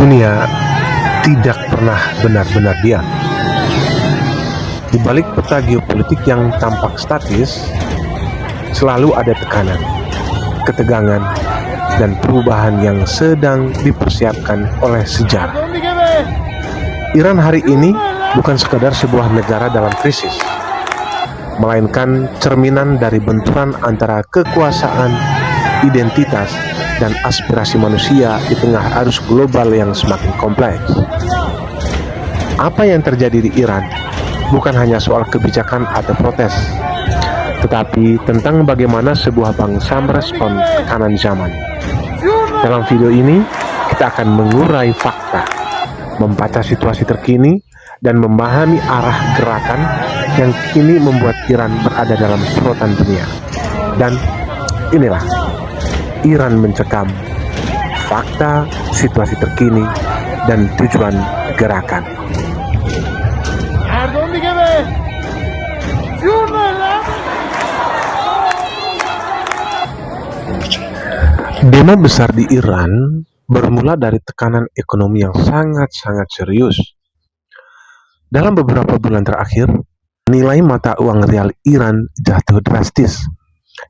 Dunia tidak pernah benar-benar diam. Di balik peta geopolitik yang tampak statis, selalu ada tekanan, ketegangan, dan perubahan yang sedang dipersiapkan oleh sejarah. Iran hari ini bukan sekadar sebuah negara dalam krisis, melainkan cerminan dari benturan antara kekuasaan, identitas, dan aspirasi manusia di tengah arus global yang semakin kompleks. Apa yang terjadi di Iran bukan hanya soal kebijakan atau protes, tetapi tentang bagaimana sebuah bangsa merespon tekanan zaman. Dalam video ini, kita akan mengurai fakta, membaca situasi terkini, dan memahami arah gerakan yang kini membuat Iran berada dalam sorotan dunia. Dan inilah Iran mencekam, fakta, situasi terkini, dan tujuan gerakan. Demo besar di Iran bermula dari tekanan ekonomi yang sangat-sangat serius. Dalam beberapa bulan terakhir, nilai mata uang rial Iran jatuh drastis,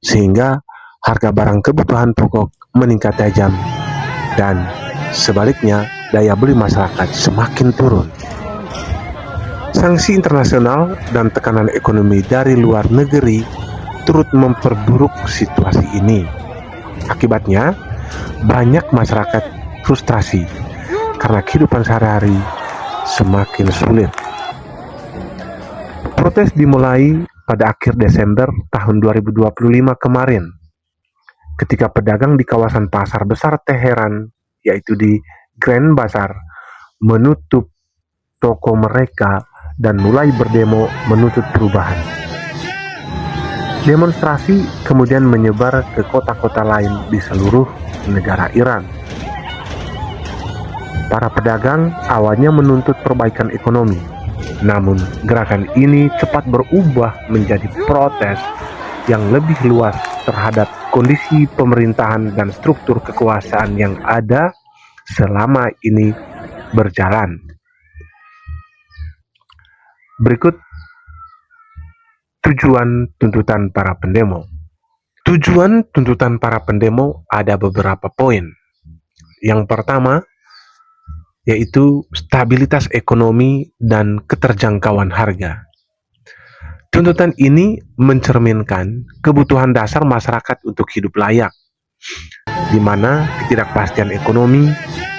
sehingga harga barang kebutuhan pokok meningkat tajam, dan sebaliknya daya beli masyarakat semakin turun. Sanksi internasional dan tekanan ekonomi dari luar negeri turut memperburuk situasi ini. Akibatnya, banyak masyarakat frustrasi karena kehidupan sehari-hari semakin sulit. Protes dimulai pada akhir Desember tahun 2025 kemarin, ketika pedagang di kawasan pasar besar Teheran, yaitu di Grand Bazaar, menutup toko mereka dan mulai berdemo menuntut perubahan. Demonstrasi kemudian menyebar ke kota-kota lain di seluruh negara Iran. Para pedagang awalnya menuntut perbaikan ekonomi, namun gerakan ini cepat berubah menjadi protes yang lebih luas terhadap kondisi pemerintahan dan struktur kekuasaan yang ada selama ini berjalan. Berikut tujuan tuntutan para pendemo. Tujuan tuntutan para pendemo ada beberapa poin. Yang pertama, yaitu stabilitas ekonomi dan keterjangkauan harga. Tuntutan ini mencerminkan kebutuhan dasar masyarakat untuk hidup layak, di mana ketidakpastian ekonomi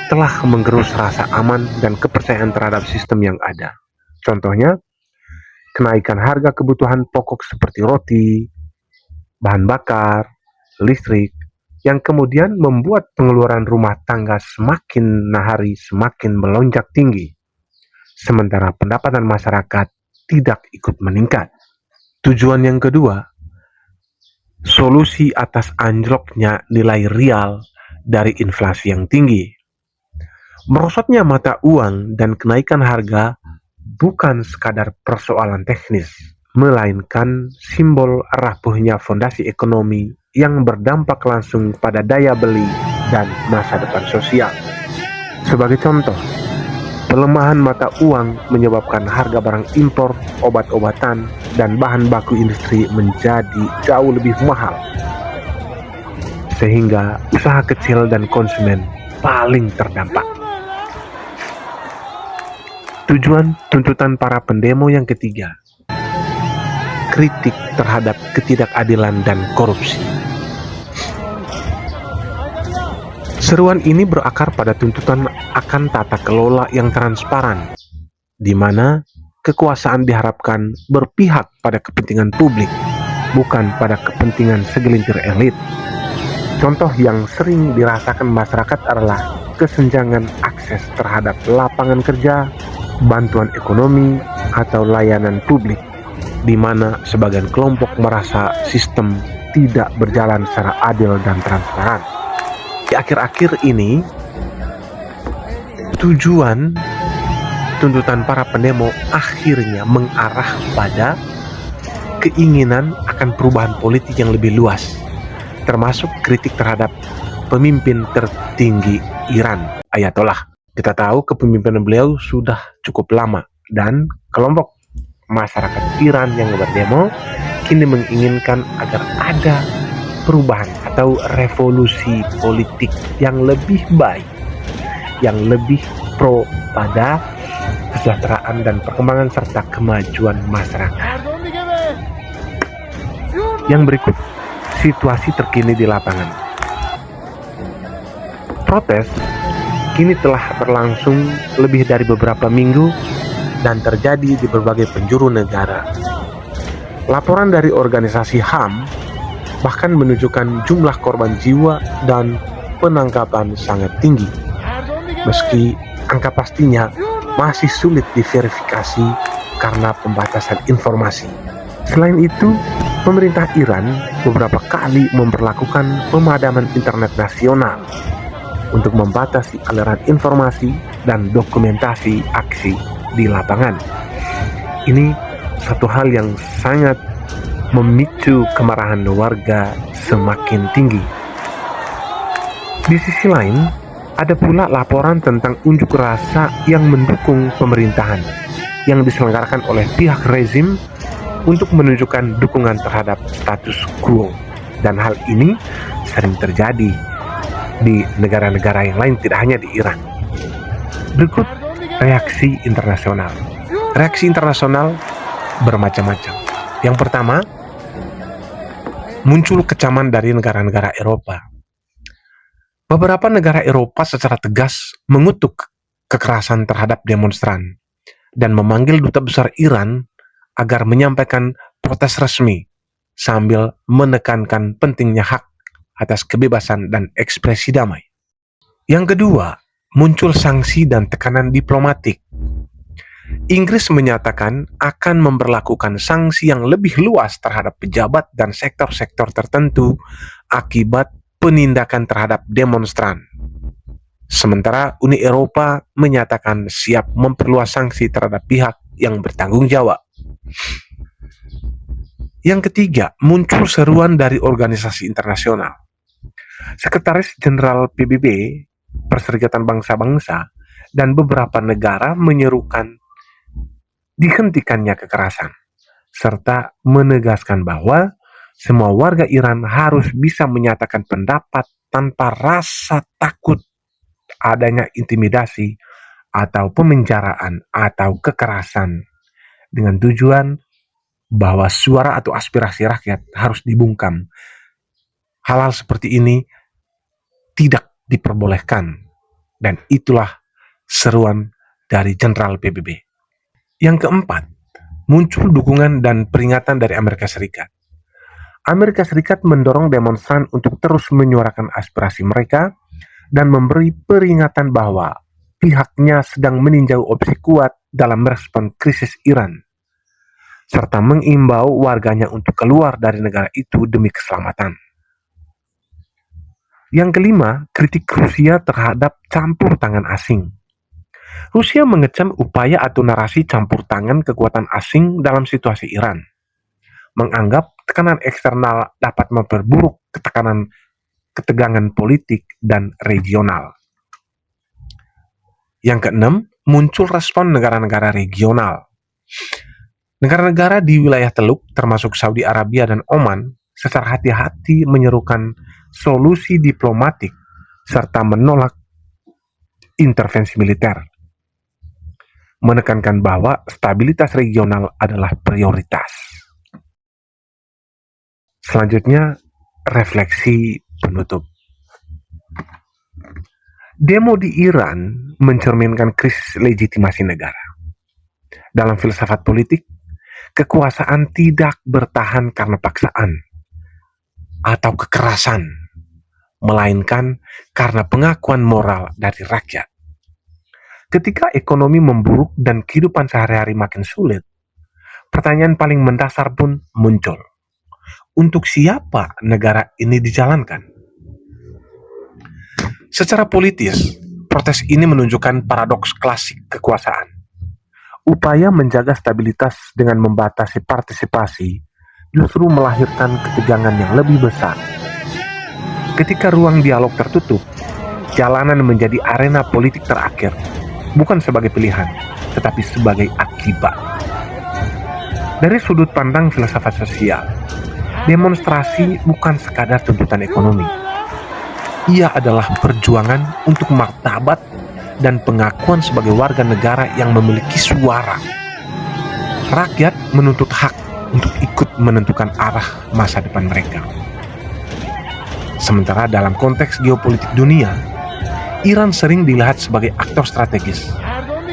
telah menggerus rasa aman dan kepercayaan terhadap sistem yang ada. Contohnya, kenaikan harga kebutuhan pokok seperti roti, bahan bakar, listrik, yang kemudian membuat pengeluaran rumah tangga semakin hari semakin melonjak tinggi, sementara pendapatan masyarakat tidak ikut meningkat. Tujuan yang kedua, solusi atas anjloknya nilai rial dari inflasi yang tinggi. Merosotnya mata uang dan kenaikan harga bukan sekadar persoalan teknis, melainkan simbol rapuhnya fondasi ekonomi yang berdampak langsung pada daya beli dan masa depan sosial. Sebagai contoh, pelemahan mata uang menyebabkan harga barang impor, obat-obatan, dan bahan baku industri menjadi jauh lebih mahal, sehingga usaha kecil dan konsumen paling terdampak. Tujuan tuntutan para pendemo yang ketiga, kritik terhadap ketidakadilan dan korupsi. Seruan ini berakar pada tuntutan akan tata kelola yang transparan, di mana kekuasaan diharapkan berpihak pada kepentingan publik, bukan pada kepentingan segelintir elit. Contoh yang sering dirasakan masyarakat adalah kesenjangan akses terhadap lapangan kerja, bantuan ekonomi, atau layanan publik, di mana sebagian kelompok merasa sistem tidak berjalan secara adil dan transparan. Di akhir-akhir ini, tujuan tuntutan para pendemo akhirnya mengarah pada keinginan akan perubahan politik yang lebih luas, termasuk kritik terhadap pemimpin tertinggi Iran, Ayatollah. Kita tahu kepemimpinan beliau sudah cukup lama dan kelompok masyarakat Iran yang berdemo kini menginginkan agar ada perubahan atau revolusi politik yang lebih baik, yang lebih pro pada kesejahteraan dan perkembangan serta kemajuan masyarakat. Yang berikut situasi terkini di lapangan. Protes kini telah berlangsung lebih dari beberapa minggu dan terjadi di berbagai penjuru negara. Laporan dari organisasi HAM bahkan menunjukkan jumlah korban jiwa dan penangkapan sangat tinggi. Meski angka pastinya masih sulit diverifikasi karena pembatasan informasi. Selain itu, pemerintah Iran beberapa kali memperlakukan pemadaman internet nasional untuk membatasi aliran informasi dan dokumentasi aksi di lapangan. Ini satu hal yang sangat memicu kemarahan warga semakin tinggi. Di sisi lain, ada pula laporan tentang unjuk rasa yang mendukung pemerintahan yang diselenggarakan oleh pihak rezim untuk menunjukkan dukungan terhadap status quo. Dan hal ini sering terjadi di negara-negara yang lain, tidak hanya di Iran. Berikut reaksi internasional. Reaksi internasional bermacam-macam. Yang pertama, muncul kecaman dari negara-negara Eropa. Beberapa negara Eropa secara tegas mengutuk kekerasan terhadap demonstran dan memanggil duta besar Iran agar menyampaikan protes resmi sambil menekankan pentingnya hak atas kebebasan dan ekspresi damai. Yang kedua, muncul sanksi dan tekanan diplomatik. Inggris menyatakan akan memberlakukan sanksi yang lebih luas terhadap pejabat dan sektor-sektor tertentu akibat penindakan terhadap demonstran. Sementara Uni Eropa menyatakan siap memperluas sanksi terhadap pihak yang bertanggung jawab. Yang ketiga, muncul seruan dari organisasi internasional. Sekretaris Jenderal PBB, Perserikatan Bangsa-Bangsa, dan beberapa negara menyerukan dihentikannya kekerasan, serta menegaskan bahwa semua warga Iran harus bisa menyatakan pendapat tanpa rasa takut adanya intimidasi atau pemenjaraan atau kekerasan, dengan tujuan bahwa suara atau aspirasi rakyat harus dibungkam. Hal-hal seperti ini tidak diperbolehkan, dan itulah seruan dari Jenderal PBB. Yang keempat, muncul dukungan dan peringatan dari Amerika Serikat. Amerika Serikat mendorong demonstran untuk terus menyuarakan aspirasi mereka dan memberi peringatan bahwa pihaknya sedang meninjau opsi kuat dalam merespon krisis Iran, serta mengimbau warganya untuk keluar dari negara itu demi keselamatan. Yang kelima, kritik Rusia terhadap campur tangan asing. Rusia mengecam upaya atau narasi campur tangan kekuatan asing dalam situasi Iran, menganggap tekanan eksternal dapat memperburuk ketegangan politik dan regional. Yang keenam, muncul respon negara-negara regional. Negara-negara di wilayah Teluk, termasuk Saudi Arabia dan Oman, secara hati-hati menyerukan solusi diplomatik serta menolak intervensi militer, menekankan bahwa stabilitas regional adalah prioritas. Selanjutnya, refleksi penutup. Demo di Iran mencerminkan krisis legitimasi negara. Dalam filsafat politik, kekuasaan tidak bertahan karena paksaan atau kekerasan, melainkan karena pengakuan moral dari rakyat. Ketika ekonomi memburuk dan kehidupan sehari-hari makin sulit, pertanyaan paling mendasar pun muncul. Untuk siapa negara ini dijalankan? Secara politis, protes ini menunjukkan paradoks klasik kekuasaan. Upaya menjaga stabilitas dengan membatasi partisipasi justru melahirkan ketegangan yang lebih besar. Ketika ruang dialog tertutup, jalanan menjadi arena politik terakhir, bukan sebagai pilihan, tetapi sebagai akibat. Dari sudut pandang filsafat sosial, demonstrasi bukan sekadar tuntutan ekonomi. Ia adalah perjuangan untuk martabat dan pengakuan sebagai warga negara yang memiliki suara. Rakyat menuntut hak untuk ikut menentukan arah masa depan mereka. Sementara dalam konteks geopolitik dunia, Iran sering dilihat sebagai aktor strategis.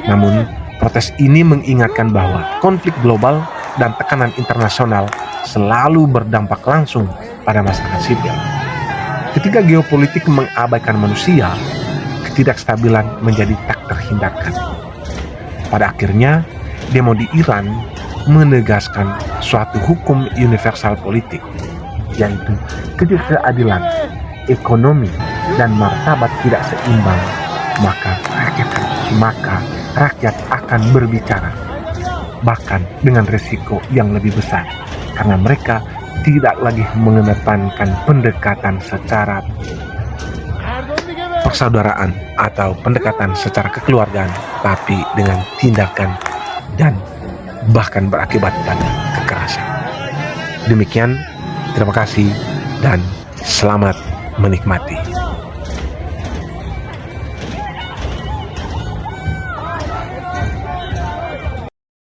Namun, protes ini mengingatkan bahwa konflik global dan tekanan internasional selalu berdampak langsung pada masyarakat sipil. Ketika geopolitik mengabaikan manusia, ketidakstabilan menjadi tak terhindarkan. Pada akhirnya, demo di Iran menegaskan suatu hukum universal politik, yaitu ketika keadilan, ekonomi, dan martabat tidak seimbang, maka rakyat akan berbicara, bahkan dengan risiko yang lebih besar, karena mereka tidak lagi mengedepankan pendekatan secara persaudaraan atau pendekatan secara kekeluargaan, tapi dengan tindakan dan bahkan berakibat pada kekerasan. Demikian, terima kasih dan selamat menikmati.